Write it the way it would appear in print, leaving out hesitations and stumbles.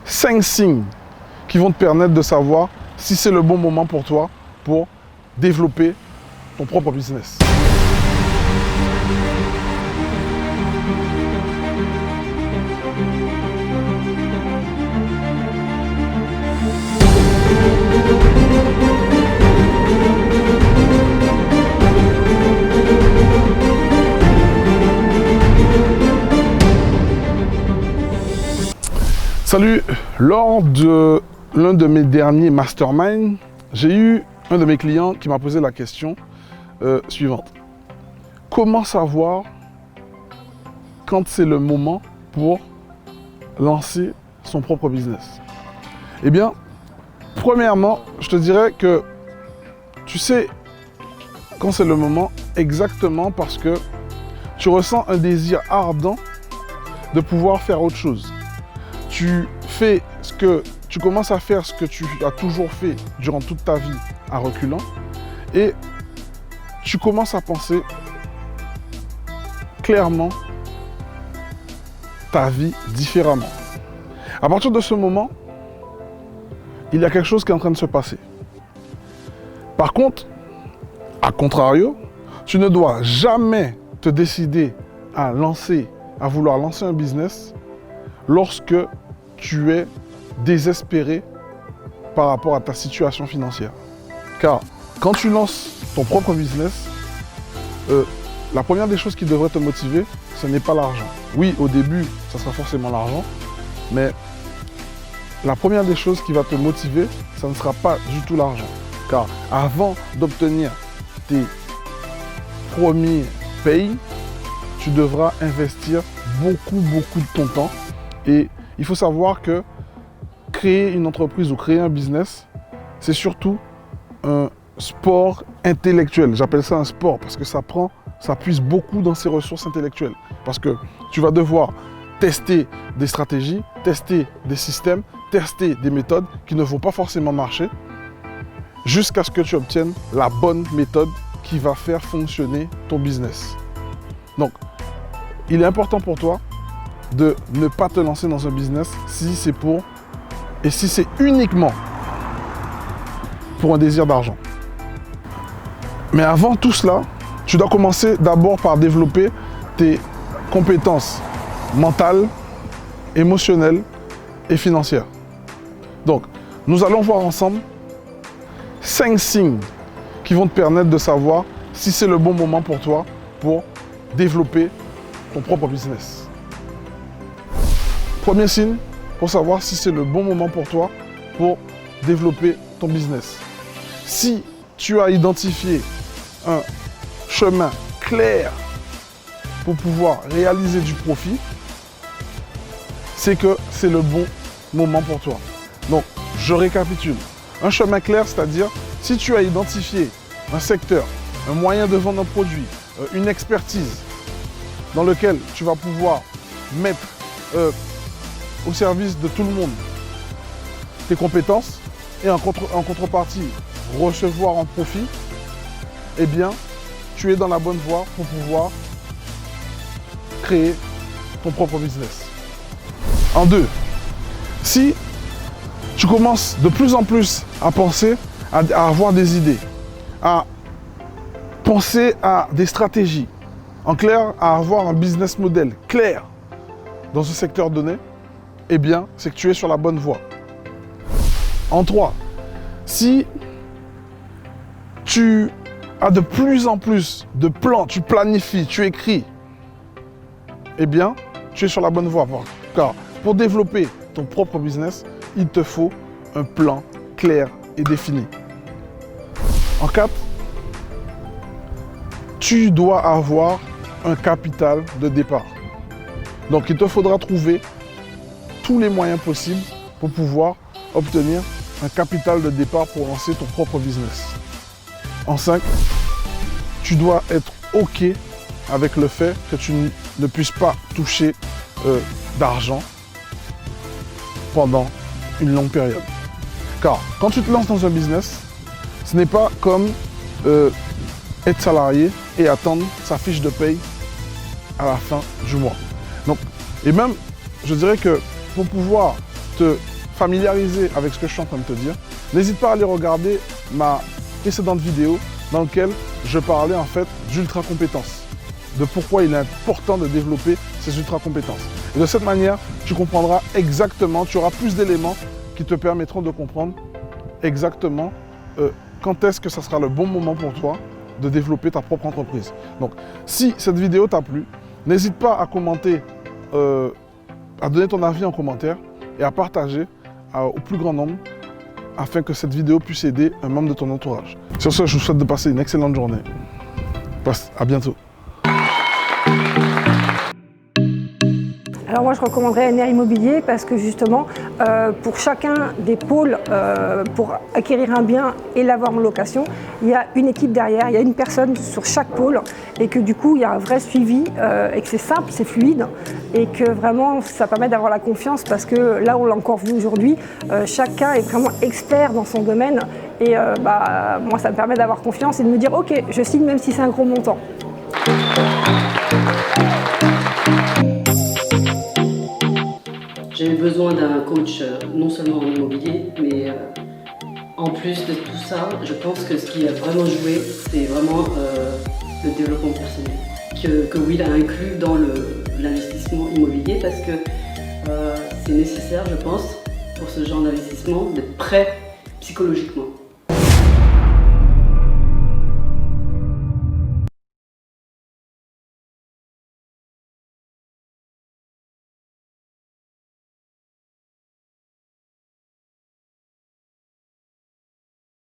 5 signes qui vont te permettre de savoir si c'est le bon moment pour toi pour développer ton propre business. Salut, lors de l'un de mes derniers masterminds, j'ai eu un de mes clients qui m'a posé la question suivante. Comment savoir quand c'est le moment pour lancer son propre business? Eh bien, premièrement, je te dirais que tu sais quand c'est le moment exactement parce que tu ressens un désir ardent de pouvoir faire autre chose. Tu commences à faire ce que tu as toujours fait durant toute ta vie à reculant et tu commences à penser clairement ta vie différemment. À partir de ce moment, il y a quelque chose qui est en train de se passer. Par contre, à contrario, tu ne dois jamais te décider à vouloir lancer un business lorsque tu es désespéré par rapport à ta situation financière. Car quand tu lances ton propre business, la première des choses qui devrait te motiver, ce n'est pas l'argent. Oui, au début, ça sera forcément l'argent, mais la première des choses qui va te motiver, ça ne sera pas du tout l'argent. Car avant d'obtenir tes premiers payes, tu devras investir beaucoup de ton temps. Et il faut savoir que créer une entreprise ou créer un business, c'est surtout un sport intellectuel. J'appelle ça un sport parce que ça puise beaucoup dans ses ressources intellectuelles. Parce que tu vas devoir tester des stratégies, tester des systèmes, tester des méthodes qui ne vont pas forcément marcher jusqu'à ce que tu obtiennes la bonne méthode qui va faire fonctionner ton business. Donc, il est important pour toi de ne pas te lancer dans un business si c'est uniquement pour un désir d'argent. Mais avant tout cela, tu dois commencer d'abord par développer tes compétences mentales, émotionnelles et financières. Donc, nous allons voir ensemble 5 signes qui vont te permettre de savoir si c'est le bon moment pour toi pour développer ton propre business. Premier signe pour savoir si c'est le bon moment pour toi pour développer ton business. Si tu as identifié un chemin clair pour pouvoir réaliser du profit, c'est que c'est le bon moment pour toi. Donc, je récapitule. Un chemin clair, c'est-à-dire si tu as identifié un secteur, un moyen de vendre un produit, une expertise dans lequel tu vas pouvoir mettre au service de tout le monde tes compétences et en contrepartie recevoir en profit, eh bien, tu es dans la bonne voie pour pouvoir créer ton propre business. En 2, si tu commences de plus en plus à penser, à avoir des idées, à penser à des stratégies, en clair, à avoir un business model clair dans ce secteur donné, eh bien, c'est que tu es sur la bonne voie. En 3, si tu as de plus en plus de plans, tu planifies, tu écris, eh bien, tu es sur la bonne voie. Car pour développer ton propre business, il te faut un plan clair et défini. En 4, tu dois avoir un capital de départ. Donc, il te faudra trouver tous les moyens possibles pour pouvoir obtenir un capital de départ pour lancer ton propre business. En 5, tu dois être OK avec le fait que tu ne puisses pas toucher d'argent pendant une longue période. Car quand tu te lances dans un business, ce n'est pas comme être salarié et attendre sa fiche de paye à la fin du mois. Donc, et même, je dirais que pour pouvoir te familiarisé avec ce que je suis en train de te dire, n'hésite pas à aller regarder ma précédente vidéo dans laquelle je parlais en fait d'ultra compétences, de pourquoi il est important de développer ces ultra compétences. Et de cette manière, tu comprendras exactement, tu auras plus d'éléments qui te permettront de comprendre exactement quand est-ce que ça sera le bon moment pour toi de développer ta propre entreprise. Donc, si cette vidéo t'a plu, n'hésite pas à commenter, à donner ton avis en commentaire et à partager au plus grand nombre afin que cette vidéo puisse aider un membre de ton entourage. Sur ce, je vous souhaite de passer une excellente journée. À bientôt. Alors moi je recommanderais NR Immobilier parce que justement pour chacun des pôles, pour acquérir un bien et l'avoir en location, il y a une équipe derrière, il y a une personne sur chaque pôle et que du coup il y a un vrai suivi et que c'est simple, c'est fluide et que vraiment ça permet d'avoir la confiance parce que là on l'a encore vu aujourd'hui, chacun est vraiment expert dans son domaine et moi ça me permet d'avoir confiance et de me dire ok je signe même si c'est un gros montant. J'ai eu besoin d'un coach non seulement en immobilier, mais en plus de tout ça, je pense que ce qui a vraiment joué, c'est vraiment le développement personnel que Will a inclus dans l'investissement immobilier parce que c'est nécessaire, je pense, pour ce genre d'investissement, d'être prêt psychologiquement.